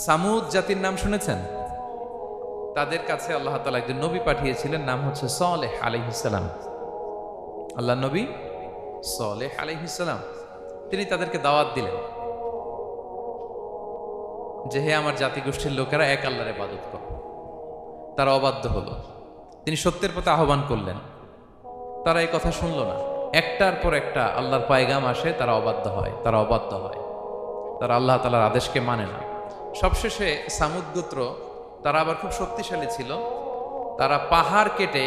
সামুদ জাতির নাম শুনেছেন? তাদের কাছে আল্লাহ তাআলা একজন নবী পাঠিয়েছিলেন, নাম হচ্ছে সালেহ আলাইহিস সালাম। আল্লাহ নবী সালেহ আলাইহিস সালাম, তিনি তাদেরকে দাওয়াত দিলেন যে হে আমার জাতিগোষ্ঠীর লোকেরা, এক আল্লাহর ইবাদত করো। তারা অবাধ্য হলো। তিনি সত্যের পথে আহ্বান করলেন, তারা এই কথা শুনল না। একটার পর একটা আল্লাহর পায়গাম আসে, তারা অবাধ্য হয়, তারা অবাধ্য হয়, তারা আল্লাহ তাআলার আদেশকে মানে না। সবশেষে সামুদ গোত্র, তারা আবার খুব শক্তিশালী ছিল। তারা পাহাড় কেটে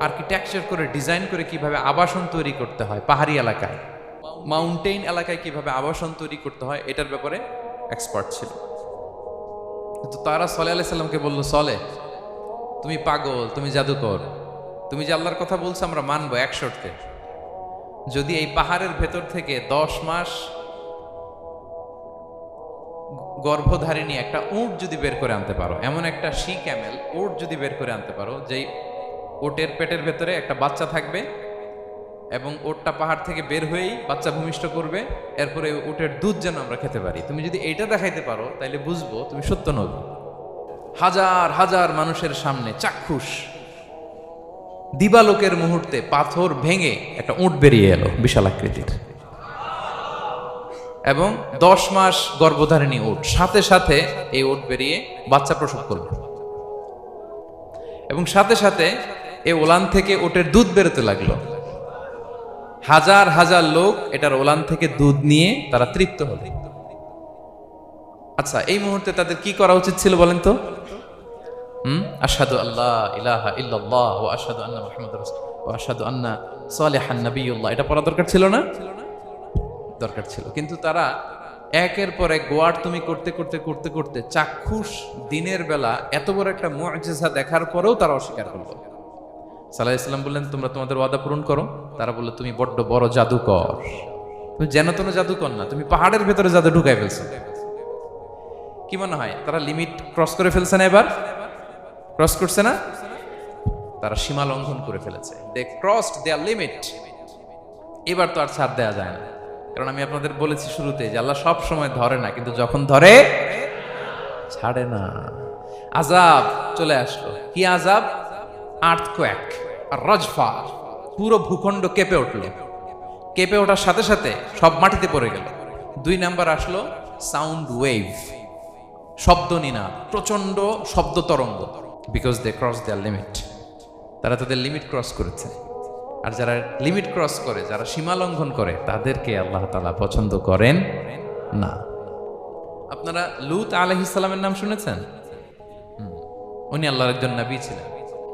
আর্কিটেকচার করে ডিজাইন করে কিভাবে আবাসন তৈরি করতে হয়, পাহাড়ি এলাকায় মাউন্টেইন এলাকায় কিভাবে আবাসন তৈরি করতে হয়, এটার ব্যাপারে এক্সপার্ট ছিল। কিন্তু তারা সালেহ আলাইহিস সালামকে বলল, সালেহ তুমি পাগল, তুমি জাদুকর, তুমি যে আল্লাহর কথা বলছো আমরা মানবো এক শর্তে, যদি এই পাহাড়ের ভেতর থেকে 10 মাস গর্ভধারিণী একটা উট যদি বের করে আনতে পারো, এমন একটা শি ক্যামেল উট যদি বের করে আনতে পারো, যেই উটের পেটের ভেতরে একটা বাচ্চা থাকবে এবং উটটা পাহাড় থেকে বের হয়েই বাচ্চা ভূমিষ্ঠ করবে, এরপরে উটের দুধ যেন আমরা খেতে পারি, তুমি যদি এইটা দেখাইতে পারো তাইলে বুঝবো তুমি সত্য নবী। হাজার হাজার মানুষের সামনে চাক্ষুষ দিবালোকের মুহূর্তে পাথর ভেঙে একটা উট বেরিয়ে এলো বিশাল আকৃতির, এবং 10 মাস গর্ভধারিণী উট, সাথে সাথে এই উট বেরিয়ে বাচ্চা প্রসব করবে, এবং সাথে সাথে এই ওলান থেকে উটের দুধ বেরোতে লাগলো। হাজার হাজার লোক এটার ওলান থেকে দুধ নিয়ে তারা তৃপ্ত হলো। আচ্ছা, এই মুহূর্তে তাদের কি করা উচিত ছিল বলেন তো? আশহাদু আল্লাহ ইলাহা ইল্লাল্লাহ ওয়া আশহাদু আন্না মুহাম্মাদুর রাসূলুল্লাহ ওয়া আশহাদু আন্না সালিহান নাবিয়্যুল্লাহ, এটা পড়া দরকার ছিল না? দরকার ছিল। কিন্তু তারা একের পর এক গোয়ার তুমি করতে করতে করতে করতে চাক্ষুষ দিনের বেলা এত বড় একটা মুআজিজা দেখার পরেও তারা অস্বীকার করলো। সাল্লাল্লাহু আলাইহি ওয়াসাল্লাম বললেন, তোমরা তোমাদের ওয়াদা পূরণ করো। তারা বলল, তুমি বড্ড বড় জাদুকর, তুমি যেন তেন জাদুকর না, তুমি পাহাড়ের ভেতরে জাদু ঢুকাই ফেলছো। কি মনে হয় তারা লিমিট ক্রস করে ফেলছে না? এবার ক্রস করছে না? তারা সীমা লঙ্ঘন করে ফেলেছে। দে ক্রসড দেয়ার লিমিট। এবার তো আর ছাড় দেয়া যায় না, কারণ আমি আপনাদের বলেছি শুরুতে যে আল্লাহ সব সময় ধরে না, কিন্তু যখন ধরে ছাড়ে না। আযাব চলে আসলো। কি আযাব? আর্থকোয়েক আর রাজফা, পুরো ভূখণ্ড কেঁপে উঠল। কেঁপে ওঠার সাথে সাথে সব মাটিতে পড়ে গেল। 2 নাম্বার আসলো সাউন্ড ওয়েভ, শব্দ নিনাদ, প্রচন্ড শব্দ তরঙ্গ। Because they cross their limit, তারা তাদের লিমিট ক্রস করেছে। আর যারা লিমিট ক্রস করে, যারা সীমা লঙ্ঘন করে, তাদেরকে আল্লাহ তাআলা পছন্দ করেন না। আপনারা লূত আলাইহিস সালামের নাম শুনেছেন? উনি আল্লাহর একজন নবী ছিলেন।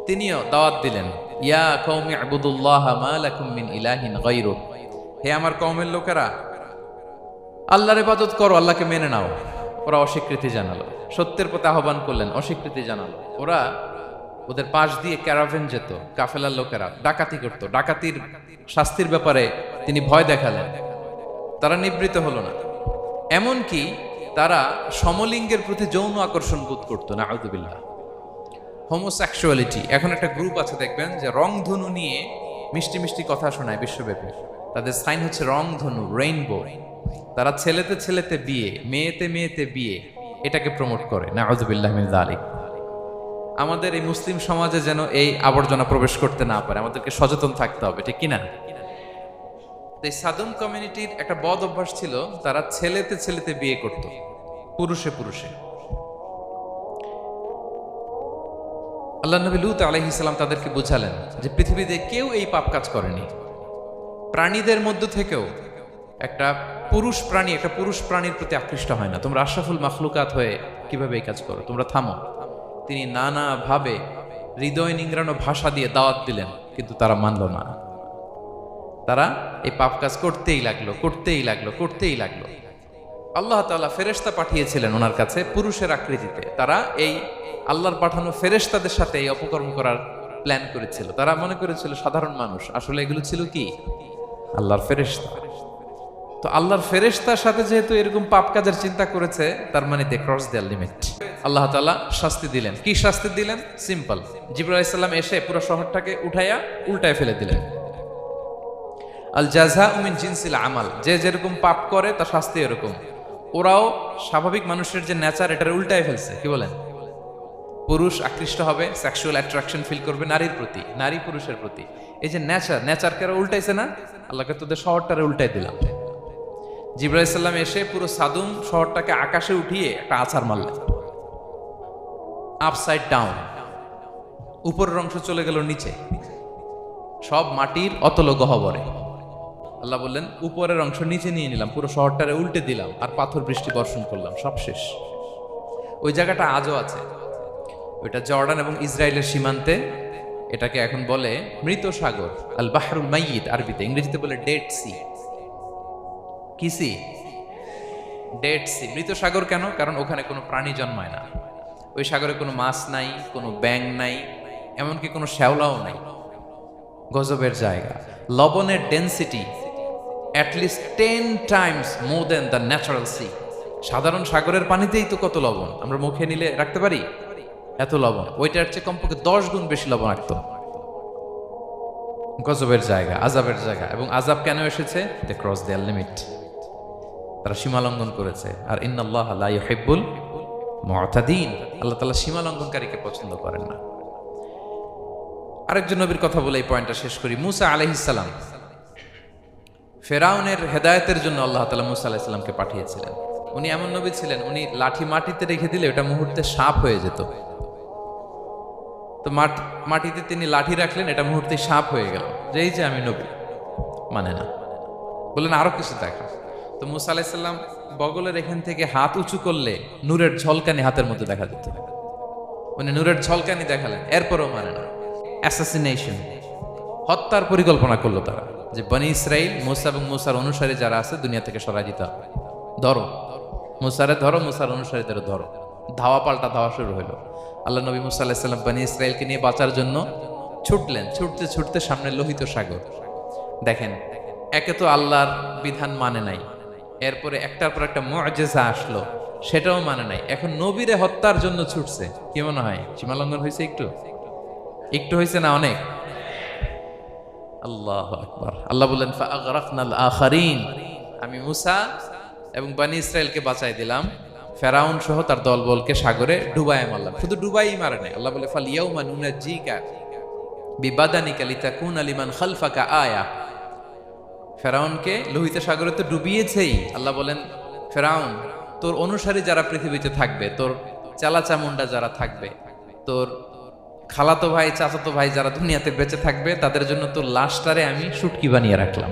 তিনিও দাওয়াত দিলেন, ইয়া কওমি ইবুদুল্লাহ মা লাকুম মিন ইলাহিন গায়রু, হে আমার কওমের লোকেরা, আল্লাহর ইবাদত করো, আল্লাহকে মেনে নাও। ওরা অস্বীকৃতি জানালো। সত্যের পথে আহ্বান করলেন, অস্বীকৃতি জানালো। ওরা, ওদের পাশ দিয়ে ক্যারাভেন যেত, কাফেলার লোকেরা ডাকাতি করত, ডাকাতির শাস্তির ব্যাপারে তিনি ভয় দেখালেন। তারা নিবৃত্ত হলো না। এমনকি তারা সমলিঙ্গের প্রতি যৌন আকর্ষণ বোধ করতো, নাউযুবিল্লাহ। হোমোসেক্সুয়ালিটি, এখন একটা গ্রুপ আছে দেখবেন যে রংধনু নিয়ে মিষ্টি মিষ্টি কথা শোনায় বিশ্বব্যাপী। তাদের সাইন হচ্ছে রংধনু, রেইনবো। তারা ছেলেতে ছেলেতে বিয়ে, মেয়েতে মেয়েতে বিয়ে, এটাকে প্রমোট করে, নাউযুবিল্লাহ মিন যালিক। আমাদের এই মুসলিম সমাজে যেন এই আবর্জনা প্রবেশ করতে না পারে, আমাদেরকে সচেতন থাকতে হবে, ঠিক কিনা? এই সাদম কমিউনিটির একটা বদ অভ্যাস ছিল, তারা ছেলেতে ছেলেতে বিয়ে করত, পুরুষে পুরুষে। আল্লাহ নবী লূত আলাইহিস সালাম তাদেরকে বুঝালেন যে পৃথিবীতে কেউ এই পাপ কাজ করেনি। প্রাণীদের মধ্য থেকেও একটা পুরুষ প্রাণী একটা পুরুষ প্রাণীর প্রতি আকৃষ্ট হয় না। তোমরা আশরাফুল মাখলুকাত হয়ে কিভাবে এই কাজ করো? তোমরা থামো। তিনি নানাভাবে হৃদয় নিংড়ানো ভাষা দিয়ে দাওয়াত দিলেন, কিন্তু তারা মানল না। তারা এই পাপ কাজ করতেই লাগলো, করতেই লাগলো, করতেই লাগলো। আল্লাহ তাআলা ফেরেশতা পাঠিয়েছিলেন ওনার কাছে পুরুষের আকৃতিতে। তারা এই আল্লাহর পাঠানো ফেরেশতাদের সাথে এই অপকর্ম করার প্ল্যান করেছিল। তারা মনে করেছিল সাধারণ মানুষ, আসলে এগুলো ছিল কি? আল্লাহর ফেরেশতা। তো আল্লাহর ফেরেশতার সাথে যেহেতু এরকম পাপ কাজের চিন্তা করেছে, তার মানে দে ক্রস দেয়ার লিমিট। আল্লাহ তাআলা শাস্তি দিলেন। কি শাস্তি দিলেন? সিম্পল। জিবরাইল আলাইহিস সালাম এসে পুরো শহরটাকে উঠাইয়া উল্টায় ফেলে দিলেন। আল জাযাউ মিন জিনসিল আমাল, যে যেরকম পাপ করে তার শাস্তি এরকম। ওরাও স্বাভাবিক মানুষের যে নেচার এটার উল্টায় ফেলছে। কি বলেন? পুরুষ আকৃষ্ট হবে, সেক্সুয়াল অ্যাট্রাকশন ফিল করবে নারীর প্রতি, নারী পুরুষের প্রতি। এই যে নেচারকে ওরা উল্টাইছে না, আল্লাহকে তোদের শহরটারে উল্টাই দিলাম। জিবরাইল সাল্লাম এসে পুরো সাদুম শহরটাকে আকাশে উঠিয়ে একটা আছাড় মারলেন, আপসাইড ডাউন। উপরের অংশ চলে গেল নিচে, সব মাটির অতল গহ্বরে। আল্লাহ বললেন উপরের অংশ নিচে নিয়ে নিলাম, পুরো শহরটারে উল্টে দিলাম, আর পাথর বৃষ্টি বর্ষণ করলাম, সব শেষ। ওই জায়গাটা আজও আছে, ওইটা জর্ডান এবং ইসরায়েলের সীমান্তে। এটাকে এখন বলে মৃত সাগর, আল বাহরুল মাইয়িত আরবিতে, ইংরেজিতে বলে ডেড সি। কি সি? Dead sea. মৃত সাগর কেন? কারণ ওখানে কোনো প্রাণী জন্মায় না। ওই সাগরে কোনো মাছ নাই, কোনো ব্যাঙ নাই, এমনকি কোনো শ্যাওলাও নাই। গজবের জায়গা। লবণের density at least 10 times more than the natural sea. সাধারণ সাগরের পানিতেই তো কত লবণ, আমরা মুখে নিলে রাখতে পারি এত লবণ, ওইটার চেয়ে কমপক্ষে 10 গুণ বেশি লবণাক্ত। গজবের জায়গা, আযাবের জায়গা। এবং আযাব কেন এসেছে? দে ক্রস দেয়ার লিমিট, তারা সীমা লঙ্ঘন করেছে। আর ইন্নাল্লাহ লা ইউহিব্বুল মু'তাদিন, আল্লাহ তাআলা সীমা লঙ্ঘনকারীকে পছন্দ করেন না। আরেকজন নবীর কথা বলে এই পয়েন্টটা শেষ করি। মুসা আলাইহিস সালাম, ফেরাউনের হেদায়েতের জন্য আল্লাহ তাআলা মুসা আলাইহিস সালামকে পাঠিয়েছিলেন। উনি এমন নবী ছিলেন, উনি লাঠি মাটিতে রেখে দিলে ওটা মুহূর্তে সাপ হয়ে যেত। তো মাটিতে তিনি লাঠি রাখলেন, এটা মুহূর্তে সাপ হয়ে গেল, যে এই যে আমি নবী। মানে না, বললেন আরো কিছু দেখা। তো মুসা আলাইহিস সালাম বগলের এখান থেকে হাত উঁচু করলে নূরের ঝলকানি হাতের মধ্যে দেখা যেত। উনি নূরের ঝলকানি দেখালেন, এরপরও মানে না। অ্যাসাসিনেশন, হত্যার পরিকল্পনা করলো তারা, যে বনি ইসরাইল, মুসা এবং মুসার অনুসারী যারা আছে দুনিয়া থেকে সরাই দিতে হবে। ধরো মুসারে, ধরো মুসার অনুসারীদের ধরো। ধাওয়া পাল্টা ধাওয়া শুরু হলো। আল্লাহ নবী মুসা আলাইহিস সালাম বনি ইসরাইলকে নিয়ে বাঁচার জন্য ছুটলেন। ছুটতে ছুটতে সামনে লোহিত সাগর। দেখেন, একে তো আল্লাহর বিধান মানে নাই, এরপরে একটার পর একটা মুআজিজা আসলো, সেটাও মানে নাই। এখন নবীরে হত্যার জন্য ছুটছে। কি মনে হয় সীমা লঙ্ঘন হয়েছে? একটু একটু হয়েছে না অনেক? আল্লাহু আকবার। আল্লাহ বললেন ফাআগরাকনাল আখারিন, আমি মুসা এবং বনি ইসরাইলকে বাঁচাই দিলাম, ফেরাউন সহ তার দলবলকে সাগরে ডুবায় মারলাম। শুধু ডুবাই মারে নাই, আল্লাহ বলে ফালিয়াউমা নুনাজ্জিকা বিবাদানিকা লিতাকুনা লিমান খালফাকা আয়া। ফেরাউনকে লোহিত সাগরে তো ডুবিয়েছেই। আল্লাহ বলেন ফেরাউন, তোর অনুসারী যারা পৃথিবীতে থাকবে, তোর চালাচামুন্ডা যারা থাকবে, তোর খালাতো ভাই চাচাতো ভাই যারা দুনিয়াতে বেঁচে থাকবে, তাদের জন্য তোর লাশটারে আমি শুটকি বানিয়ে রাখলাম।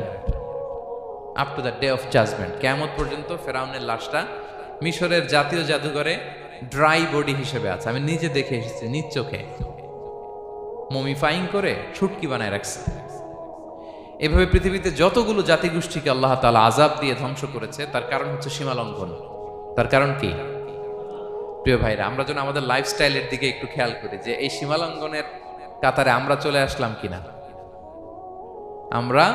Up to the day of judgement, কিয়ামত পর্যন্ত ফেরাউনের লাশটা মিশরের জাতীয় জাদুঘরে ড্রাই বডি হিসেবে আছে। আমি নিজে দেখে এসেছি, নিজ চোখে মমিফাইং করে শুটকি বানায় রাখছে। এভাবে পৃথিবীতে যতগুলো জাতিগোষ্ঠীকে আল্লাহ তাআলা আযাব দিয়ে ধ্বংস করেছে, তার কারণ হচ্ছে সীমা লঙ্ঘন। তার কারণ কি? প্রিয় ভাইরা, আমরা যেন আমাদের লাইফস্টাইলের দিকে একটু খেয়াল করি, যে এই সীমা লঙ্ঘনের কাতারে আমরা চলে আসলাম কিনা, আমরা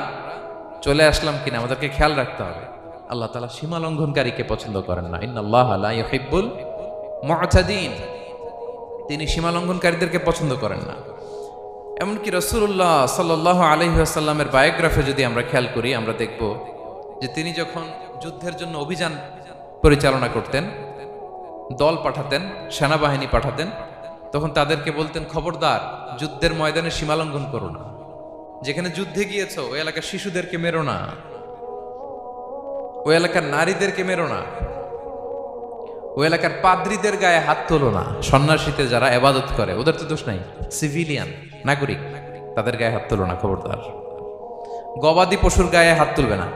চলে আসলাম কিনা, আমাদেরকে খেয়াল রাখতে হবে। আল্লাহ তাআলা সীমা লঙ্ঘনকারীকে পছন্দ করেন না। ইন্নাল্লাহা লা ইউহিব্বুল মু'তাদিন, তিনি সীমা লঙ্ঘনকারীদেরকে পছন্দ করেন না। এমনকি রাসূলুল্লাহ সাল্লাল্লাহু আলাইহি ওয়াসাল্লামের বায়োগ্রাফি যদি আমরা খেয়াল করি, আমরা দেখব যে তিনি যখন যুদ্ধের জন্য অভিযান পরিচালনা করতেন, দল পাঠাতেন, সেনাবাহিনী পাঠাতেন, তখন তাদেরকে বলতেন খবরদার যুদ্ধের ময়দানে সীমা লঙ্ঘন করো না। যেখানে যুদ্ধে গিয়েছো ওই এলাকার শিশুদেরকে মেরো না, ওই এলাকার নারীদেরকে মেরো না, ওই এলাকার পাদ্রীদের গায়ে হাত তোলো না। সন্ন্যাসীতে যারা ইবাদত করে ওদের তো দোষ নাই, সিভিলিয়ান নাগরিক, তাদের গায়ে হাত তোলো না খবরদার। গবাদি পশুর গায়ে হাত তুলবে না,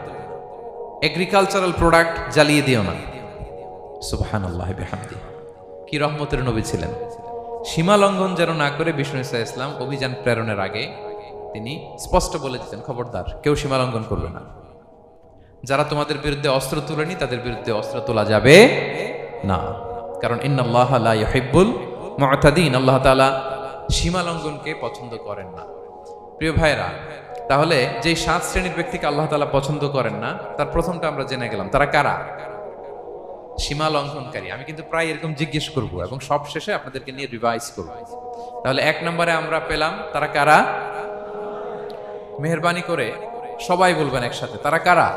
এগ্রিকালচারাল প্রোডাক্ট জ্বালিয়ে দিও না। সুবহানাল্লাহ বিহামদি, কি রহমতের নবী ছিলেন। সীমা লঙ্ঘন যেন না করে বিষ্ণু ঈসা ইসলাম অভিযান প্রেরণের আগে তিনি স্পষ্ট বলে দিতেন খবরদার কেউ সীমা লঙ্ঘন করবে না। যারা তোমাদের বিরুদ্ধে অস্ত্র তুলেনি তাদের বিরুদ্ধে অস্ত্র তোলা যাবে না, কারণ ইন্নাল্লাহা লা ইউহিব্বুল মু'তাদিন, আল্লাহ তাআলা সীমা লঙ্ঘনকে পছন্দ করেন না। প্রিয় ভাইরা, তাহলে যে 7 শ্রেণীর ব্যক্তিকে আল্লাহ তাআলা পছন্দ করেন না, তার প্রথমটা আমরা জেনে গেলাম। তারা কারা? সীমা লঙ্ঘনকারী। আমি কিন্তু প্রায় এরকম জিজ্ঞেস করব এবং সব শেষে আপনাদেরকে নিয়ে রিভাইজ করব। তাহলে 1 নম্বরে আমরা পেলাম তারা কারা। মেহেরবানি করে সবাই বলবেন একসাথে, তারা কারা?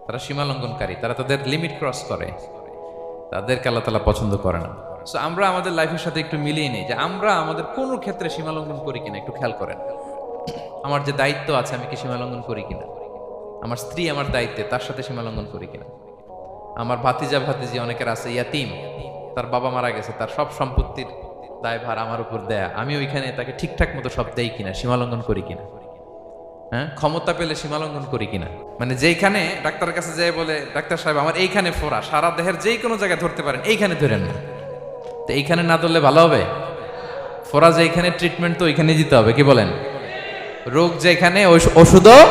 তারা সীমা লঙ্ঘনকারী, তারা তাদের লিমিট ক্রস করে, তাদেরকে আল্লাহ তাআলা পছন্দ করে না। সো আমরা আমাদের লাইফের সাথে একটু মিলিয়ে নিই যে আমরা আমাদের কোন ক্ষেত্রে সীমা লঙ্ঘন করি কিনা একটু খেয়াল করেন। আমার যে দায়িত্ব আছে আমি কি সীমা লঙ্ঘন করি কিনা, আমার স্ত্রী আমার দায়িত্বে তার সাথে সীমা লঙ্ঘন করি কিনা, আমার ভাতিজা ভাতিজি অনেকের আছে ইয়াতিম, তার বাবা মারা গেছে, তার সব সম্পত্তির দায়ভার আমার উপর দেয়া, আমি ওইখানে তাকে ঠিকঠাক মতো সব দেই কিনা, সীমা লঙ্ঘন করি কিনা, হ্যাঁ ক্ষমতা পেলে সীমা লঙ্ঘন করি কিনা। মানে যেইখানে ডাক্তারের কাছে যেয়ে বলে ডাক্তার সাহেব আমার এইখানে ফোড়া, সারা দেহের যেই কোনো জায়গায় ধরতে পারেন এইখানে ধরেন না, তো এইখানে না ধরলে ভালো হবে? ফোড়া যেইখানে ট্রিটমেন্ট তো ওইখানে দিতে হবে, কি বলেন? রোগ যেখানে ওষুধও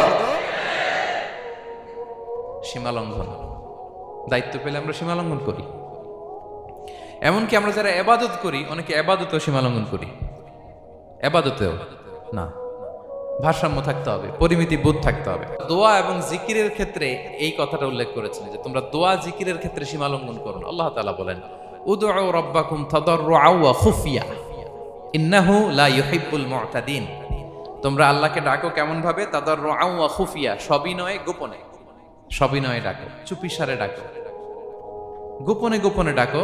সীমা লঙ্ঘন। দায়িত্ব পেলে আমরা সীমা লঙ্ঘন করি। এমনকি আমরা যারা এবাদত করি অনেকে এবাদতেও সীমা লঙ্ঘন করি, এবাদতেও না। ভারসাম্য থাকতে হবে, পরিমিতি বোধ থাকতে হবে। দোয়া এবং জিকিরের ক্ষেত্রে এই কথাটা উল্লেখ করেছেন যে তোমরা দোয়া জিকিরের ক্ষেত্রে সীমা লঙ্ঘন করো না। আল্লাহ তাআলা বলেন উদউ রাব্বাকুম তাদাররুআ ওয়া খুফিয়া ইন্নাহু লা ইউহিব্বুল মু'তাদিন। তোমরা আল্লাহকে ডাকো কেমন ভাবে? তাদাররুআ ওয়া খুফিয়া, সবিনয়ে গোপনে, সবিনয়ে ডাকো, চুপিসারে ডাকো, গোপনে গোপনে ডাকো,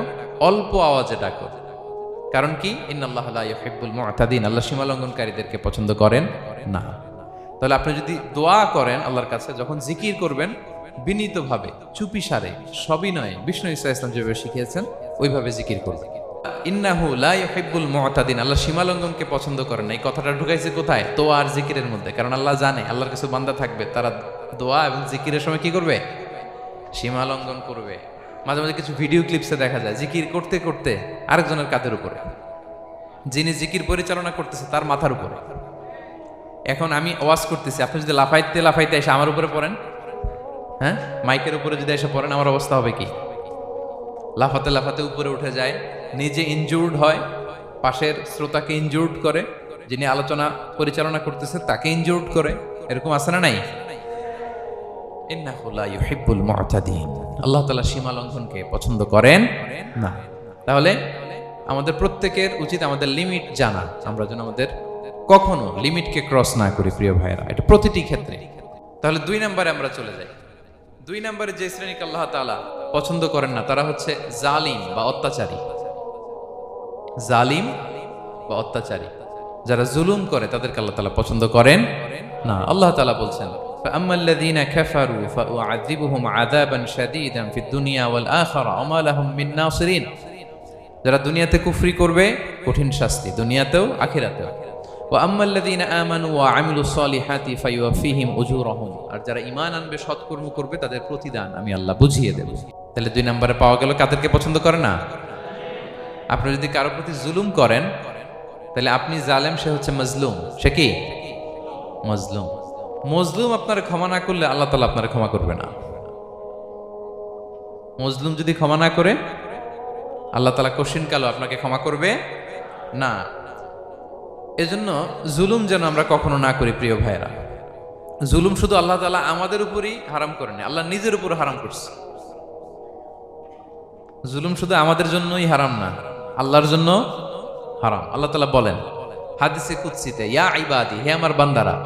অল্প আওয়াজে ডাকো। কারণ কি? ইন্নাল্লাহা লা ইউহিব্বুল মু'তাদিন, আল্লাহ সীমা লঙ্ঘনকারীদেরকে পছন্দ করেন না। তাহলে আপনি যদি দোয়া করেন আল্লাহর কাছে, যখন জিকির করবেন বিনীতভাবে, চুপিসারে, সবিনয়ে, বিষ্ণু ঈসা ইসলাম যেভাবে শিখিয়েছেন ওইভাবে জিকির করবেন। ইন্নাহু লা ইউহিব্বুল মু'তাদিন, আল্লাহ সীমা লঙ্ঘনকে পছন্দ করেন না। এই কথাটা ঢুকাইছে কোথায়? দোয়া আর জিকিরের মধ্যে। কারণ আল্লাহ জানে আল্লাহর কাছে বান্দা থাকবে, তারা দোয়া এবং জিকিরের সময় কি করবে? সীমা লঙ্ঘন করবে। মাঝে মাঝে কিছু ভিডিও ক্লিপসে দেখা যায় জিকির করতে করতে আরেকজনের কাঁধের উপরে, যিনি জিকির পরিচালনা করতেছে তার মাথার উপরে। এখন আমি ওয়াজ করতেছি, আপনি যদি লাফাইতে লাফাইতে এসে আমার উপরে পড়েন, হ্যাঁ মাইকের উপরে যদি এসে পড়েন, আমার অবস্থা হবে কি? লাফাতে লাফাতে উপরে উঠে যায়, নিজে ইনজুর্ড হয়, পাশের শ্রোতাকে ইনজুর্ড করে, যিনি আলোচনা পরিচালনা করতেছে তাকে ইনজুর্ড করে। এরকম আছে না নাই? ইন্নাহু লা ইউহিব্বুল মু'তাদিন, আল্লাহ তাআলা সীমা লঙ্ঘনকে পছন্দ করেন না। তাহলে আমাদের প্রত্যেকের উচিত আমাদের লিমিট জানা, আমরা যেন আমাদের কখনো লিমিটকে ক্রস না করি প্রিয় ভাইয়েরা, এটা প্রতিটি ক্ষেত্রে। তাহলে 2 নম্বরে আমরা চলে যাই। 2 নম্বরে যে শ্রেণীকে আল্লাহ তাআলা পছন্দ করেন না তারা হচ্ছে জালিম বা অত্যাচারী। জালিম বা অত্যাচারী, যারা জুলুম করে তাদেরকে আল্লাহ তাআলা পছন্দ করেন না। আল্লাহ তাআলা বলছেন فأما الذين كفروا فأعذبهم عذابا شديدا في الدنيا والآخرة وما لهم من ناصرين। যারা দুনিয়াতে কুফরি করবে কঠিন শাস্তি দুনিয়াতেও আখিরাতেও। وأما الذين آمنوا وعملوا الصالحات فيوفيهم أجورهم, আর যারা ঈমান আনবে সৎকর্ম করবে তাদের প্রতিদান আমি আল্লাহ বুঝিয়ে দেব। তাহলে 2 নম্বরে পাওয়া গেল কাদেরকে পছন্দ করে না? আপনি যদি কারো প্রতি জুলুম করেন তাহলে আপনি জালেম, সে হচ্ছে মাজলুম। সে কি? মাজলুম। মজলুম আপনার ক্ষমা না করলে আল্লাহ তাআলা আপনার ক্ষমা করবে না। মজলুম যদি ক্ষমা না করে আল্লাহ তাআলা কঠিন কালো আপনাকে ক্ষমা করবে না। এজন্য জুলুম যেন আমরা কখনো না করি প্রিয় ভাইরা। জুলুম শুধু আল্লাহ তাআলা আমাদের উপরই হারাম করেনি, আল্লাহ নিজের উপর হারাম করছে। জুলুম শুধু আমাদের জন্যই হারাম না, আল্লাহর জন্য হারাম। আল্লাহ তাআলা বলেন হাদিসে কুদসিতে, ইয়া ইবাদি, হে আমার বান্দারা,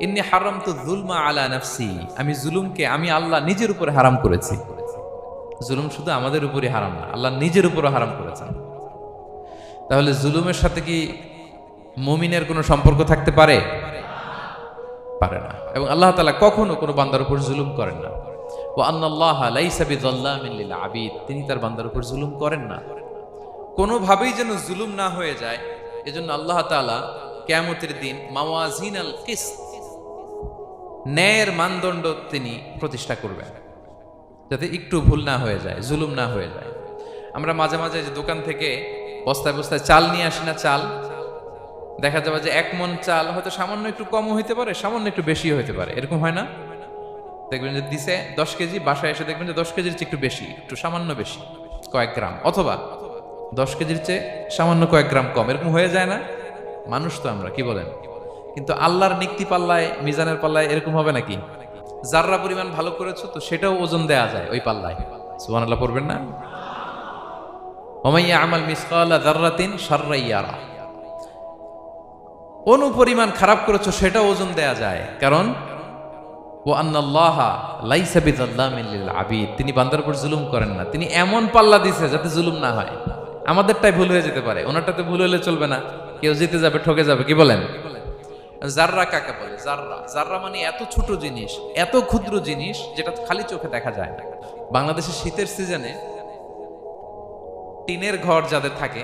ইন্নী হারামতু যুলমা আলা নাফসি, আমি জুলুমকে আমি আল্লাহ নিজের উপরে হারাম করেছি। জুলুম শুধু আমাদের উপরই হারাম না, আল্লাহ নিজের উপরও হারাম করেছেন। তাহলে জুলুমের সাথে কি মুমিনের কোনো সম্পর্ক থাকতে পারে? পারে না। এবং আল্লাহ তাআলা কখনো কোনো বান্দার উপর জুলুম করেন না। ওয়া আন্নাল্লাহা লাইসা বিযাল্লামিন লিল আবিদ, তিনি তার বান্দার উপর জুলুম করেন না। কোনোভাবেই যেন জুলুম না হয়ে যায়, এজন্য আল্লাহ তাআলা কিয়ামতের দিন মাওয়াজিনাল কিসত, ন্যায়ের মানদণ্ড তিনি প্রতিষ্ঠা করবেন, যাতে একটু ভুল না হয়ে যায়, জুলুম না হয়ে যায়। আমরা মাঝে মাঝে যে দোকান থেকে বস্তায় বস্তায় চাল নিয়ে আসি না, চাল দেখা যাবে যে 1 মণ চাল হয়তো সামান্য একটু কমও হইতে পারে, সামান্য একটু বেশিও হইতে পারে, এরকম হয় না? দেখবেন যে দিছে 10 কেজি, বাসায় এসে দেখবেন যে 10 কেজির চেয়ে একটু বেশি, একটু সামান্য বেশি কয়েক গ্রাম, অথবা 10 কেজির চেয়ে সামান্য কয়েক গ্রাম কম, এরকম হয়ে যায় না? মানুষ তো আমরা, কি বলেন? কিন্তু আল্লাহর নিক্তি পাল্লায়, মিজানের পাল্লায় এরকম হবে নাকি? যাররা পরিমাণ ভালো করেছো তো সেটাও ওজন দেয়া যায় ওই পাল্লায়। সুবহানাল্লাহ পড়বেন না? ওমাই ইয়ামাল মিসকালা যাররাতিন শাররান ইয়ারা, অনুপরিমাণ খারাপ করেছো সেটাও ওজন দেয়া যায়। কারণ ওয়া আন্নাল্লাহা লাইসা বিযাল্লামিন লিল আবিদ, তিনি বান্দার উপর জুলুম করেন না। তিনি এমন পাল্লা দিয়েছে যাতে জুলুম না হয়। আমাদেরটাই ভুল হয়ে যেতে পারে, ওনারটাতে ভুল হলে চলবে না, কেউ জিতে যাবে, ঠকে যাবে। কি বলেন? জাররা কাকে বলে? জাররা, জাররা মানে এত ছোট জিনিস, এত ক্ষুদ্র জিনিস যেটা খালি চোখে দেখা যায় না। বাংলাদেশের শীতের সিজনে টিনের ঘর যাদের থাকে,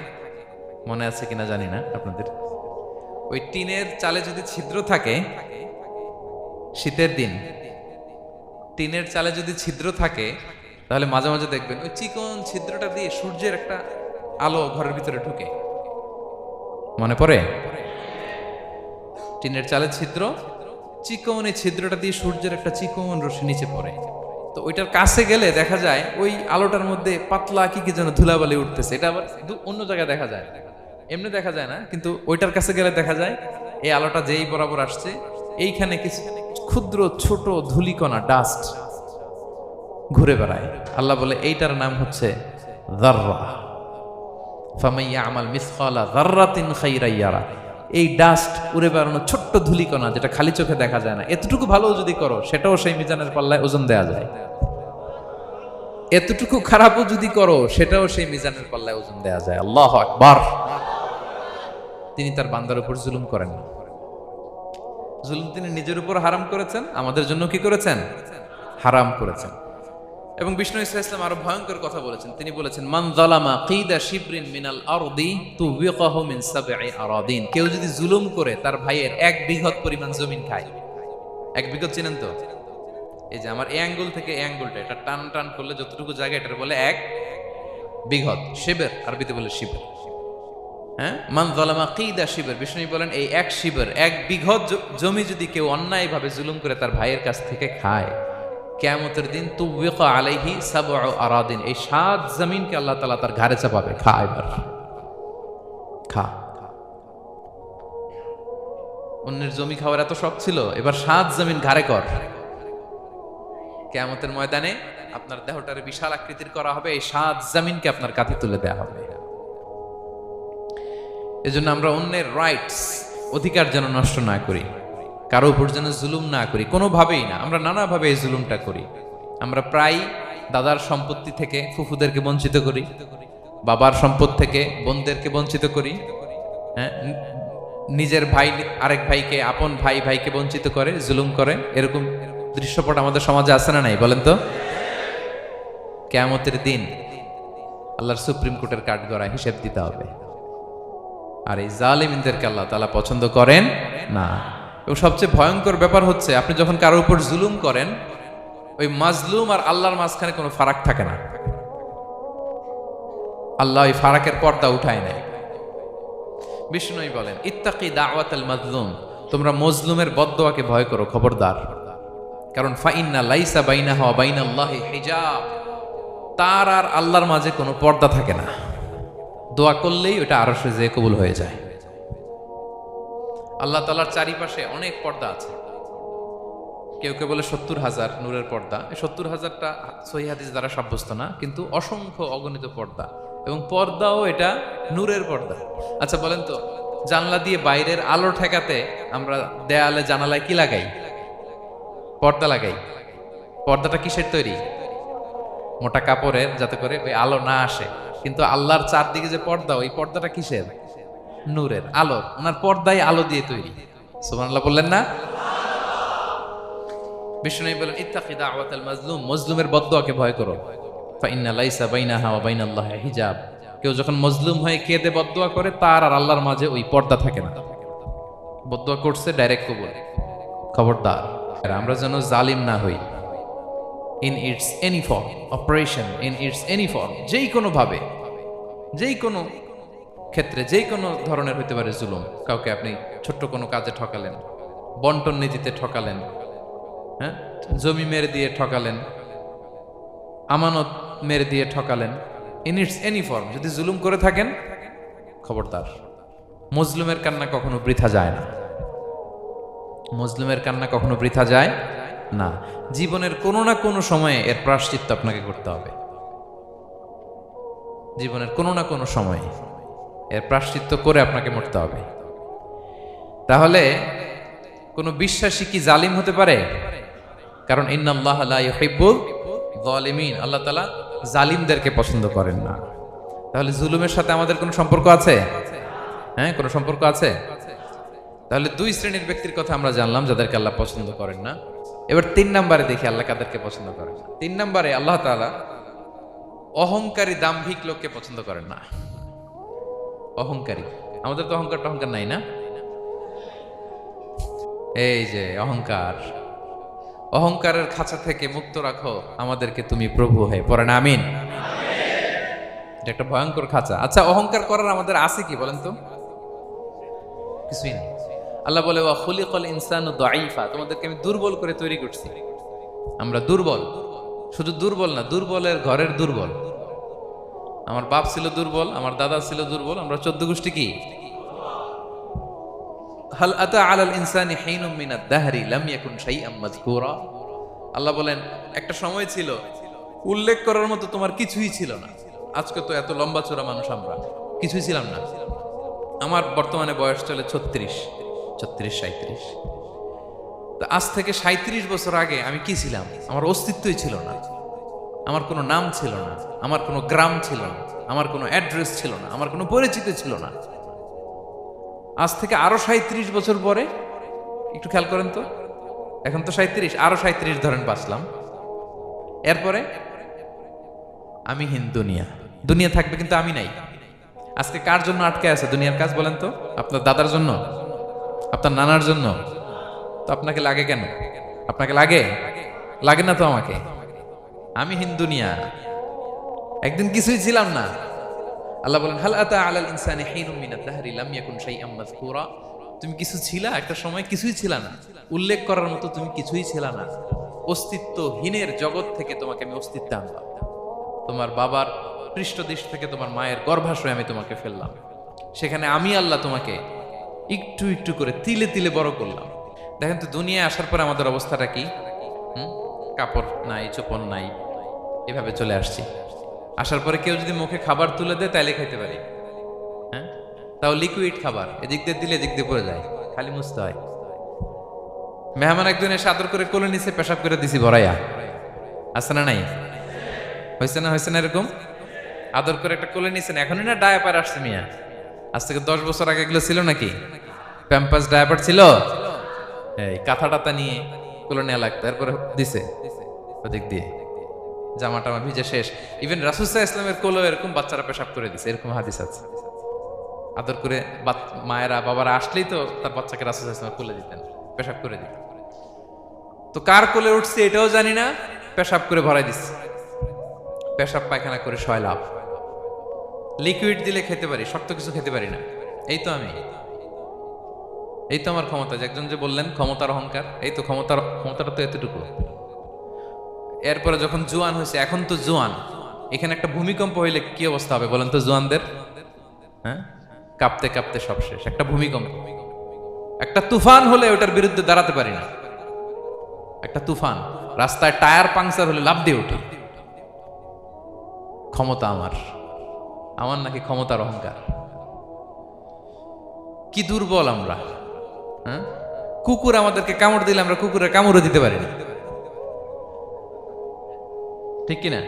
মনে আছে কিনা জানি না আপনাদের, ওই টিনের চালে যদি ছিদ্র থাকে, শীতের দিন টিনের চালে যদি ছিদ্র থাকে, তাহলে মাঝে মাঝে দেখবেন ওই চিকন ছিদ্রটা দিয়ে সূর্যের একটা আলো ঘরের ভিতরে ঢুকে। মনে পড়ে? টিনের চালের ছিদ্র, চিকন এই ছিদ্রটা দিয়ে সূর্যের একটা চিকন রশ্মি নিচে পড়ে। তো ওইটার কাছে গেলে দেখা যায় ওই আলোটার মধ্যে পাতলা কি কি যেন ধুলাবালি উঠতেছে। এটা আবার অন্য জায়গায় দেখা যায়, এমনি দেখা যায় না, কিন্তু ওইটার কাছে গেলে দেখা যায় এই আলোটা যেই বরাবর আসছে, এইখানে কিছু ক্ষুদ্র ছোট ধূলিকণা, ডাস্ট ঘুরে বেড়ায়। আল্লাহ বলে এইটার নাম হচ্ছে যাররা। ফামান ইয়ামাল মিসকালা যাররাতিন খাইরান ইয়ারা। এই ডাস্ট উড়ে বেড়ানো ছোট্ট ধূলিকণা, যেটা খালি চোখে দেখা যায় না, এতটুকু ভালো যদি করো, সেটাও সেই মিজানের পাল্লায় ওজন দেয়া যায়। এতটুকু খারাপও যদি করো, সেটাও সেই মিজানের পাল্লায় ওজন দেয়া যায়। আল্লাহু আকবার। তিনি তার বান্দার উপর জুলুম করেন না। জুলুম তিনি নিজের উপর হারাম করেছেন, আমাদের জন্য কি করেছেন? হারাম করেছেন। এবং বিষ্ণু ইসলাম আরো ভয়ঙ্কর কথা বলেছেন। তিনি বলেছেন, মান যালামা কিদা শিবরিন মিনাল আরদি তুবিকাহু মিন সাবঈ আরাদিন। কেউ যদি জুলুম করে তার ভাইয়ের 1 বিঘত পরিমাণ জমিন খায়। 1 বিঘত চিনেন তো? এই যে আমার এই আঙ্গুল থেকে এই আঙ্গুলটা, এটা টান টান করলে যতটুকু জায়গা, এটার বলে 1 বিঘত। শিবের আরবিতে বলে শিবের। হ্যাঁ, মান যালামা কিদা শিবর। বিষ্ণু বলেন এই 1 শিবর, 1 বিঘত জমি যদি কেউ অন্যায়ভাবে জুলুম করে তার ভাইয়ের কাছ থেকে খায়, কিয়ামতের দিন তুবিকা আলাইহি সাবউ আরাদিন, এই 7 জমিনকে আল্লাহ তাআলা তার ঘাড়ে চাপাবে। খা, এবার খা। অন্যের জমি খাওয়ার এত শখ ছিল, এবার 7 জমিন ঘাড়ে কর। কিয়ামতের ময়দানে আপনার দেহটারে বিশাল আকৃতির করা হবে, এই 7 জমিনকে আপনার কাঁধে তুলে দেওয়া হবে। এজন্য আমরা অন্যের রাইটস, অধিকার যেন নষ্ট না করি, কারো উপর যেন জুলুম না করি, কোনোভাবেই না। আমরা নানাভাবে এই জুলুমটা করি। আমরা প্রায় দাদার সম্পত্তি থেকে ফুফুদেরকে বঞ্চিত করি, বাবার সম্পদ থেকে বোনদেরকে বঞ্চিত করি। হ্যাঁ, নিজের ভাই আরেক ভাইকে, আপন ভাই ভাইকে বঞ্চিত করে, জুলুম করে। এরকম দৃশ্যপট আমাদের সমাজে আছে না নাই বলেন তো? কিয়ামতের দিন আল্লাহর সুপ্রিম কোর্টের কাঠগড়ায় হিসেব দিতে হবে। আর এই জালিমদেরকে আল্লাহ তাআলা পছন্দ করেন না। এবং সবচেয়ে ভয়ঙ্কর ব্যাপার হচ্ছে, আপনি যখন কারোর উপর জুলুম করেন, ওই মাজলুম আর আল্লাহর মাঝখানে কোনো ফারাক থাকে না। আল্লাহ ওই ফারাকের পর্দা উঠায় নেয়। বিষ্ণুই বলেন, ইত্তাকি দাওয়াতাল মাজলুম, তোমরা মজলুমের বদদোয়াকে ভয় করো, খবরদার। কারণ ফাইন্না লাইসা বাইনাহা ওয়া বাইনাল্লাহি হিজাব, তার আর আল্লাহর মাঝে কোনো পর্দা থাকে না। দোয়া করলেই ওটা আরশে যেয়ে কবুল হয়ে যায়। আল্লাহ তাআলার চারিপাশে অনেক পর্দা আছে। কেউ কেউ বলে 70,000 নূরের পর্দা। এই 70,000টা সহিহ হাদিস দ্বারা সাব্যস্ত না, কিন্তু অসংখ্য অগণিত পর্দা, এবং পর্দাও এটা নূরের পর্দা। আচ্ছা বলেন তো, জানলা দিয়ে বাইরের আলো ঠেকাতে আমরা দেয়ালে জানালায় কি লাগাই? পর্দা লাগাই। পর্দাটা কিসের তৈরি? মোটা কাপড়ের, যাতে করে ওই আলো না আসে। কিন্তু আল্লাহর চারদিকে যে পর্দা, ওই পর্দাটা কিসের? নূরের, আলোর। ওনার পর্দাই আলো দিয়ে তৈরি। সুবহানাল্লাহ বললেন না? বিষ্ণু বলেন, ইত্তাকি দাওয়াতাল মাজলুম, মজলুমের বদদোয়াকে ভয় করো। ফাইন্না লাইসা বাইনাহা ওয়া বাইনাল্লাহি হিজাব, কেউ যখন মজলুম হয়ে কেঁদে বদদোয়া করে, তার আর আল্লাহর মাঝে ওই পর্দা থাকে না। বদদোয়া করছে, ডাইরেক্ট কবুল। খবরদার আমরা যেন জালিম না হই। In it's any form, operation in it's any form, যেই কোনো ভাবে, যেই কোনো ক্ষেত্রে, যেই কোনো ধরনের হইতে পারে জুলুম। কাউকে আপনি ছোট্ট কোনো কাজে ঠকালেন, বন্টন নীতিতে ঠকালেন, হ্যাঁ, জমি মেরে দিয়ে ঠকালেন, আমানত মেরে দিয়ে ঠকালেন, ইন ইটস এনি ফর্ম যদি জুলুম করে থাকেন, খবরদার। মজলুমের কান্না কখনো বৃথা যায় না। মজলুমের কান্না কখনো বৃথা যায় না। জীবনের কোনো না কোনো সময়ে এর প্রায়শ্চিত্ত আপনাকে করতে হবে। জীবনের কোনো না কোনো সময়ে এর প্রায়শ্চিত্ত করে আপনাকে মরতে হবে। তাহলে কোনো বিশ্বাসী কি জালিম হতে পারে? কারণ ইন্নাল্লাহা লা ইউহিব্বুল যালিমিন, আল্লাহ তাআলা জালিমদেরকে পছন্দ করেন না। তাহলে জুলুমের সাথে আমাদের কোনো সম্পর্ক আছে? হ্যাঁ, কোনো সম্পর্ক আছে? তাহলে দুই শ্রেণীর ব্যক্তির কথা আমরা জানলাম যাদেরকে আল্লাহ পছন্দ করেন না। এবার 3 নম্বরে দেখি আল্লাহ কাদেরকে পছন্দ করেন না। 3 নম্বরে আল্লাহ তাআলা অহংকারী দাম্ভিক লোককে পছন্দ করেন না। অহংকারী, আমাদের তো অহংকার টহংকার নাই না? এই যে অহংকার, অহংকারের খাঁচা থেকে মুক্ত রাখো আমাদেরকে তুমি প্রভু হয়ে, পড়েন আমিন। এটা একটা ভয়ঙ্কর খাঁচা। আচ্ছা, অহংকার করার আমাদের আছে কি বলেন তো? কিছুই নেই। আল্লাহ বলে ওয়া খুলিকাল ইনসানু দাঈফা, তোমাদেরকে আমি দুর্বল করে তৈরি করছি। আমরা দুর্বল, শুধু দুর্বল না, দুর্বলের ঘরের দুর্বল। আমার বাপ ছিল দুর্বল, আমার দাদা ছিল দুর্বল, আমরা 14 গোষ্ঠী কি? হাল আতা আলাল ইনসানি হিনুম মিনাদ দাহরি লাম ইয়াকুন শাইআম মাযকুরা। আল্লাহ বলেন একটা সময় ছিল উল্লেখ করার মতো তোমার কিছুই ছিল না। আজকে তো এত লম্বা চড়া মানুষ, আমরা কিছুই ছিলাম না। আমার বর্তমানে বয়স চলে 36, 37। তো আজ থেকে 37 বছর আগে আমি কি ছিলাম? আমার অস্তিত্বই ছিল না, আমার কোনো নাম ছিল না, আমার কোনো গ্রাম ছিল না, আমার কোনো অ্যাড্রেস ছিল না, আমার কোনো পরিচিতি ছিল না। আজ থেকে আরো 37 বছর পরে একটু খেয়াল করেন তো, এখন তো 37, আরো 37 ধরেন বাঁচলাম। এরপরে আমি দুনিয়া, দুনিয়া থাকবে কিন্তু আমি নাই। আজকে কার জন্য আটকে আছে দুনিয়ার কাজ বলেন তো? আপনার দাদার জন্য, আপনার নানার জন্য। তো আপনাকে লাগে কেন? আপনাকে লাগে? লাগে না তো আমাকে। আমি দুনিয়া, একদিন কিছুই ছিলাম না। আল্লাহ বলেন হাল আতা আলাল ইনসানি হিনুম মিনাদ দাহরি লাম ইয়াকুন শাইআম মাযকুরা। তুমি কিছু ছিলা, একটা সময় কিছুই ছিলা না, উল্লেখ করার মতো তুমি কিছুই ছিলা না। অস্তিত্বহীনের জগৎ থেকে তোমাকে আমি অস্তিত্ব আনলাম। তোমার বাবার পৃষ্ঠদেশ থেকে তোমার মায়ের গর্ভাশয়ে আমি তোমাকে ফেললাম। সেখানে আমি আল্লাহ তোমাকে একটু একটু করে তিলে তিলে বড় করলাম। দেখেন তো দুনিয়ায় আসার পর আমাদের অবস্থাটা কি? কাপড় নাই, চোপড় নাই, এভাবে চলে আসছি। আসার পরে কেউ যদি মুখে খাবার তুলে দেয় তাইলে খাইতে পারি, হ্যাঁ? তাও লিকুইড খাবার, এদিক দিয়ে দিলে এদিক দিয়ে পড়ে যায়, খালি মুছতে হয়। মেহমান একজন এসে আদর করে কোলে নিচে পেশাব করে দিছি ভরাইয়া, আছে না নাই? হয়েছে না, হয়েছে না এরকম? আদর করে একটা কোলে নিছেন, এখনই না ডায়াপার আসছে মিয়া। আজ থেকে 10 বছর আগে এগুলো ছিল নাকি? প্যাম্পাস ডায়াপার ছিল, এই কাঁথা টাতা নিয়ে কোলে নেওয়া লাগতো, তারপরে দিছে ওদিক দিয়ে জামা টামা ভিজে শেষ। ইভেন রাসূল সাল্লাল্লাহু আলাইহি ওয়াসাল্লামের কোলেও এরকম বাচ্চারা পেশাব করে দিছে, এরকম হাদিস আছে। আদর করে মায়েরা বাবারা আসলেই তো তার বাচ্চাকে রাসূল সাল্লাল্লাহু আলাইহি ওয়াসাল্লাম কোলে দিতেন, পেশাব করে দিতেন। তো কার কোলে উঠছে এটাও জানি না, পেশাব করে ভরাই দিচ্ছে। পেশাব পায়খানা করে শয়লাভ। লিকুইড দিলে খেতে পারি, শক্ত কিছু খেতে পারি না। এই তো আমি, এই তো আমার ক্ষমতা। একজন যে বললেন ক্ষমতার অহংকার, এই তো ক্ষমতাটা তো এতটুকু। এরপরে যখন জোয়ান হয়েছে, এখন তো জোয়ান, এখানে একটা ভূমিকম্প হইলে কি অবস্থা হবে বলেন তো জোয়ানদের? হ্যাঁ, কাঁপতে কাঁপতে সব শেষ। একটা ভূমিকম্প, একটা তুফান হলে ওটার বিরুদ্ধে দাঁড়াতে পারি না। একটা তুফান, রাস্তায় টায়ার পাংচার হলে লাফ দিয়ে উঠি। ক্ষমতা আমার, আমার নাকি ক্ষমতার অহংকার। কি দুর্বল আমরা, হ্যাঁ? কুকুর আমাদেরকে কামড় দিলে আমরা কুকুরের কামড়ও দিতে পারি না, ঠিক কিনা?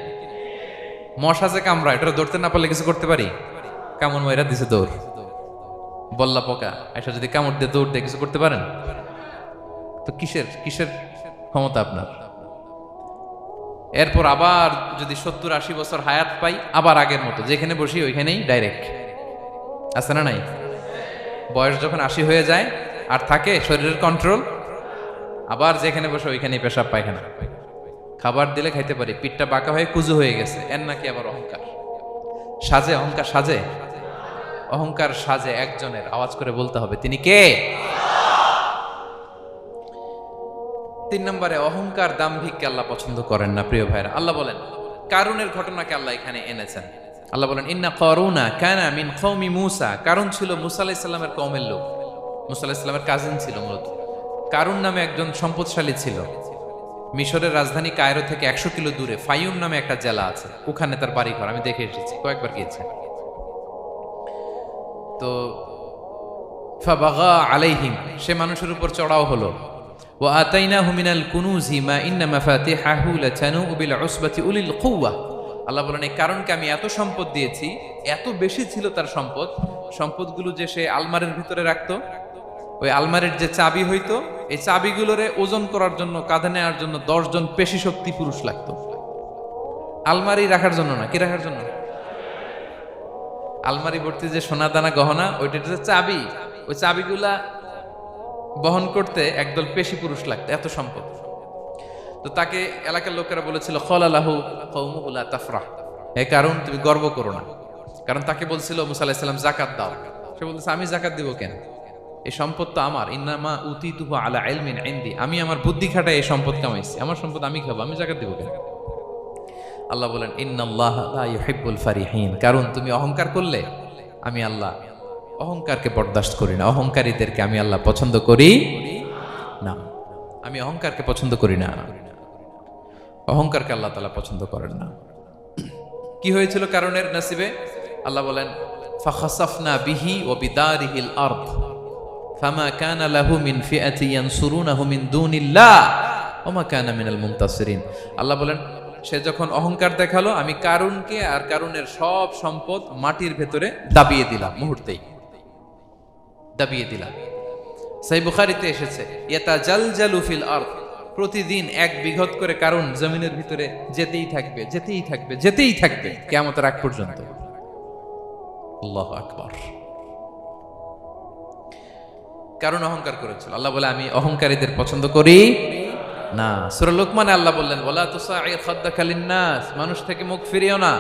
মশা যে কামড়া, এটা ধরতে না পারলে কিছু করতে পারি? কামড় মাইরা দিছে দৌড়। বল্লা পোকা এটা যদি কামড় দিয়ে দৌড় দিয়ে কিছু করতে পারেন? তো কিসের কিসের ক্ষমতা আপনার? এরপর আবার যদি 70-80 বছর হায়াত পাই, আবার আগের মতো যেখানে বসি ওইখানেই ডাইরেক্ট, আছে না নাই? বয়স যখন 80 হয়ে যায় আর থাকে শরীরের কন্ট্রোল, আবার যেখানে বসে ওইখানেই পেশাব পায়খানা। খাবার দিলে খাইতে পারি, পিঠটা বাঁকা হয়ে কুজু হয়ে গেছে, এর নাকি আবার অহংকার। সাজে অহংকার, সাজে অহংকার, সাজে একজনের। আওয়াজ করে বলতে হবে তিনি কে? 3 নম্বরে অহংকার দাম্ভিককে আল্লাহ পছন্দ করেন না। প্রিয় ভাইরা, আল্লাহ বলেন কারুনের ঘটনাকে আল্লাহ এখানে এনেছেন। আল্লাহ বলেন ইন্না কারুনা কানা মিন কওমি মূসা। কারুন ছিল মূসা আলাইহিস সালামের কওমের লোক, মূসা আলাইহিস সালামের কাজিন ছিল মূলত। কারুন নামে একজন সম্পদশালী ছিল। মিশরের রাজধানী কায়রো থেকে 100 কিলো দূরে ফাইয়ুম নামে একটা জেলা আছে, ওখানে তার বাড়ি ঘর। আমি দেখে এসেছি, কয়েকবার গিয়েছি। তো ফাবাগা আলাইহিম, সে মানুষের উপর চড়াও হলো। ওয়া আতাইনাহু মিনাল কুনুজি মা ইন্না মাফাতিহাহু লাতানু বিল উসবাতি উলিল কুওয়া। আল্লাহ বলেন এই কারণকে আমি এত সম্পদ দিয়েছি, এত বেশি ছিল তার সম্পদ, সম্পদগুলো যে সে আলমারির ভিতরে রাখতো, ওই আলমারির যে চাবি হইতো, এই চাবিগুলোরে ওজন করার জন্য, কাঁধে নেওয়ার জন্য 10 জন পেশি শক্তি পুরুষ লাগতো। আলমারি রাখার জন্য না, কি রাখার জন্য? আলমারি ভর্তি যে সোনা দানা গহনা, ওইটার যে চাবি, ওই চাবিগুলা বহন করতে একদল পেশি পুরুষ লাগতো, এত সম্পদ। তো তাকে এলাকার লোকেরা বলেছিল খলালাহু কওমুহু লা তাফরাহ, এই কারণ তুমি গর্ব করো না। কারণ তাকে বলছিল মুসা আলাইহিস সালাম যাকাত দাও, সে বলতেছে আমি যাকাত দিব কেন, এই সম্পদ তো আমার। ইন্নামা উতিতুহু আলা ইলমিন ইনদি, আমি আমার বুদ্ধি খাটায় এই সম্পদ কামাইছি, আমার সম্পদ আমি খাবো, আমি যাকাত দিব কেন? আল্লাহ বলেন ইন্নাল্লাহা লা ইউহিব্বুল ফারিহিন, কারণ তুমি অহংকার করলে আমি আল্লাহ অহংকারকে বরদাস্ত করি না, অহংকারীদেরকে আমি আল্লাহ পছন্দ করি না। আমি অহংকারকে পছন্দ করি না, অহংকারকে আল্লাহ তাআলা পছন্দ করেন না। কি হয়েছিল কারণের নসিবে? আল্লাহ বলেন ফাখাসাফনা বিহি ওয়া বিদারিহিল আরদ ফামা কানা লাহু মিন ফিআতি ইয়ানসুরুনাহু মিন দুনিল্লাহ ওয়া মা কানা মিনাল মুনতাসিরিন। আল্লাহ বলেন সে যখন অহংকার দেখালো, আমি কারুনকে আর কারুনের সব সম্পদ মাটির ভেতরে দাবিয়ে দিলাম, মুহূর্তেই দাবিয়ে দিলাম। সহিহ বুখারীতে এসেছে ইয়াতাজালজালু ফিল আরদ, প্রতিদিন 1 বিঘত করে কারুন জমিনের ভিতরে যেতেই থাকবে, যেতেই থাকবে, যেতেই থাকবে কিয়ামতের আগ পর্যন্ত। আল্লাহু আকবার। কারণ অহংকার করেছিল। আল্লাহ বলে আমি অহংকারীদের পছন্দ করি না। সূরা লোকমানে আল্লাহ বললেন ওয়ালা তুসাইর খাদ্দাকা লিন্নাস, মানুষ থেকে মুখ ফিরিও না।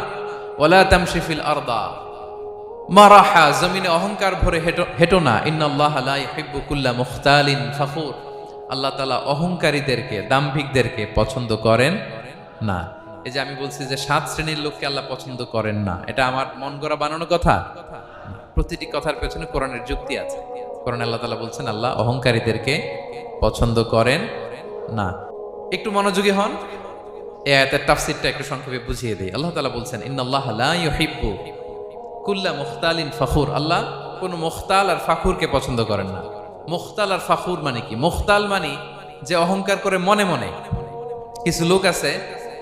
ওয়ালা তামশি ফিল আরদা মারাহা, জমিনে অহংকার ভরে হেঁটো না। ইন্নাল্লাহা লা ইউহিব্বু কুল্লা মুখতালিন ফখুর, আল্লাহ তাআলা অহংকারীদেরকে, দাম্ভিকদেরকে পছন্দ করেন না। এই যে আমি বলছি যে 7 শ্রেণীর লোককে আল্লাহ পছন্দ করেন না, এটা আমার মন গড়া বানানো কথা। প্রতিটি কথার পেছনে কোরআনের যুক্তি আছে। কোরআনে আল্লাহ তাআলা বলছেন আল্লাহ অহংকারীদেরকে পছন্দ করেন না। একটু মনোযোগী হন, এই আয়াতের তাফসীরটা একটু সংক্ষেপে বুঝিয়ে দেই। আল্লাহ তাআলা বলছেন ইন্নাল্লাহা লা ইউহিব্বু কুল্লা মুখতালিন ফখুর, আল্লাহ কোন মুখতাল আর ফাখুরকে পছন্দ করেন না। মুখতাল আর ফাখুর মানে কি? মুখতাল মানে যে অহংকার করে মনে মনে। কিছু লোক আছে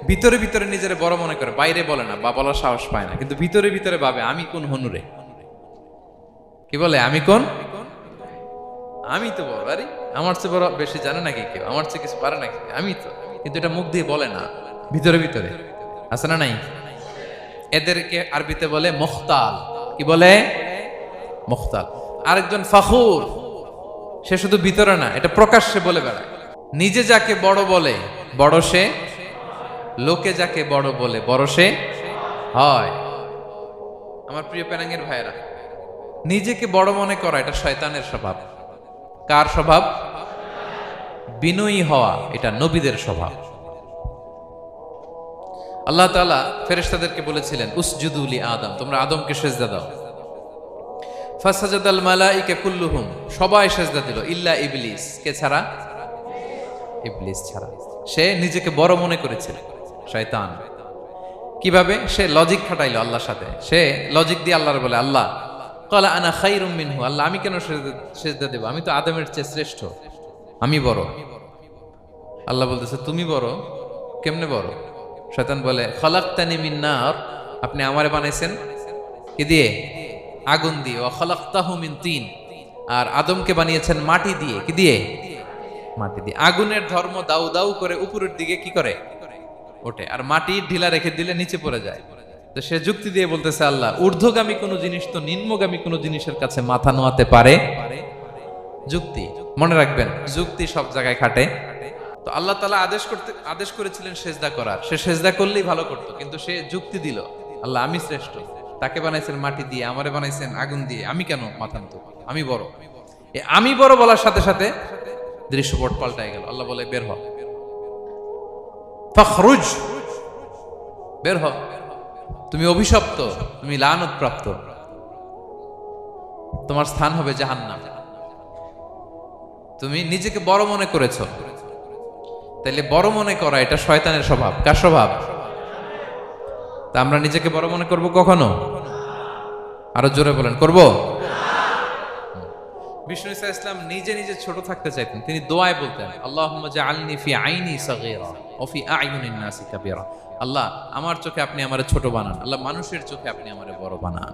ভিতরে ভিতরে নিজের বড় মনে করে, বাইরে বলে না বা বলার সাহস পায় না, কিন্তু ভিতরে ভিতরে ভাবে আমি কোন হনুরে, কি বলে আমি কোন, আমি তো বড়, আরে আমার চেয়ে বড় বেশি জানে নাকি কেউ, আমার চেয়ে কিছু পারে নাকি, আমি তো, কিন্তু এটা মুখ দিয়ে বলে না, ভিতরে ভিতরে আছে না নাই? এদেরকে আরবিতে বলে মুখতাল। কি বলে? মুখতাল। আরেকজন ফাখুর, সে শুধু ভিতরে না, এটা প্রকাশ্যে বলে বেড়ায়। নিজে যাকে বড় বলে বড় সে, লোকে যাকে বড় বলে বড় সে হয়। আমার প্রিয় পেনাঙ্গের ভাইয়েরা, নিজেকে বড় মনে করা এটা শয়তানের স্বভাব। কার স্বভাব? বিনয়ী হওয়া এটা নবীদের স্বভাব। আল্লাহ তাআলা ফেরেশতাদেরকে বলেছিলেন উসজুদু লি আদম, তোমরা আদমকে সিজদা দাও। ফাসাজাদাল মালাইকা কুল্লুহুম, সবাই সিজদা দিল ইল্লা ইবলিস, কে ছাড়া? ইবলিস ছাড়া। সে নিজেকে বড় মনে করেছিল, শয়তান। কিভাবে? সে লজিক খাটাইলো আল্লাহর সাথে। সে লজিক দিয়ে আল্লাহর বলে আল্লাহ ক্বালা আনা খায়রুম মিনহু, আল্লাহ আমি কেন সিজদা দেব, আমি তো আদমের চেয়ে শ্রেষ্ঠ, আমি বড়। আল্লাহ বলতেছে তুমি বড়, কেমনে বড়? শয়তান বলে খলাকতানি মিন নার, আপনি আমারে বানাইছেন কি দিয়ে? আগুন দিয়ে। ওয়া খলাকতাহু মিন তিন, আর আদমকে বানিয়েছেন মাটি দিয়ে। কি দিয়ে? মাটি দিয়ে। আগুনের ধর্ম দাউ দাউ করে উপরের দিকে কি করে? ওঠে, আর মাটি ঢিলা রেখে দিলে নিচে পড়ে যায়। তো সে যুক্তি দিয়ে বলতেছে আল্লাহ ঊর্ধ্বগামী কোন জিনিস তো নিম্নগামী কোন জিনিসের কাছে মাথা নোয়াতে পারে? যুক্তি, মনে রাখবেন যুক্তি সব জায়গায় খাটে। তো আল্লাহ তাআলা আদেশ করেছিলেন সেজদা করার, সে সেজদা করলেই ভালো করতো, কিন্তু সে যুক্তি দিল আল্লাহ আমি শ্রেষ্ঠ, তাকে বানাইছেন মাটি দিয়ে, আমারে বানাইছেন আগুন দিয়ে, আমি কেন মাথা নত, আমি বড়। আমি বড় বলার সাথে সাথে দৃশ্যপট পাল্টায় গেল। আল্লাহ বলে বের হ, ফাখরুজ, বের হ, তুমি অভিশপ্ত, তুমি লানত প্রাপ্ত, তোমার স্থান হবে জাহান্নাম। তুমি নিজেকে বড় মনে করেছো, তাইলে বড় মনে করা এটা শয়তানের স্বভাব। কার স্বভাব? তা আমরা নিজেকে বড় মনে করব কখনো? আরো জোরে বলেন, করব? বিষ্ণু ইসা ইসলাম নিজে নিজে ছোট থাকতে চাইতেন, তিনি দোয়ায় বলতেন আল্লাহুম্মা জাআলনি ফি আইনি সাগীরা ওয়া ফি আ'য়ুনিন নাসি কাবীরা। আল্লাহ আমার চোখে আপনি আমারে ছোট বানান, আল্লাহ মানুষের চোখে আপনি আমারে বড় বানান।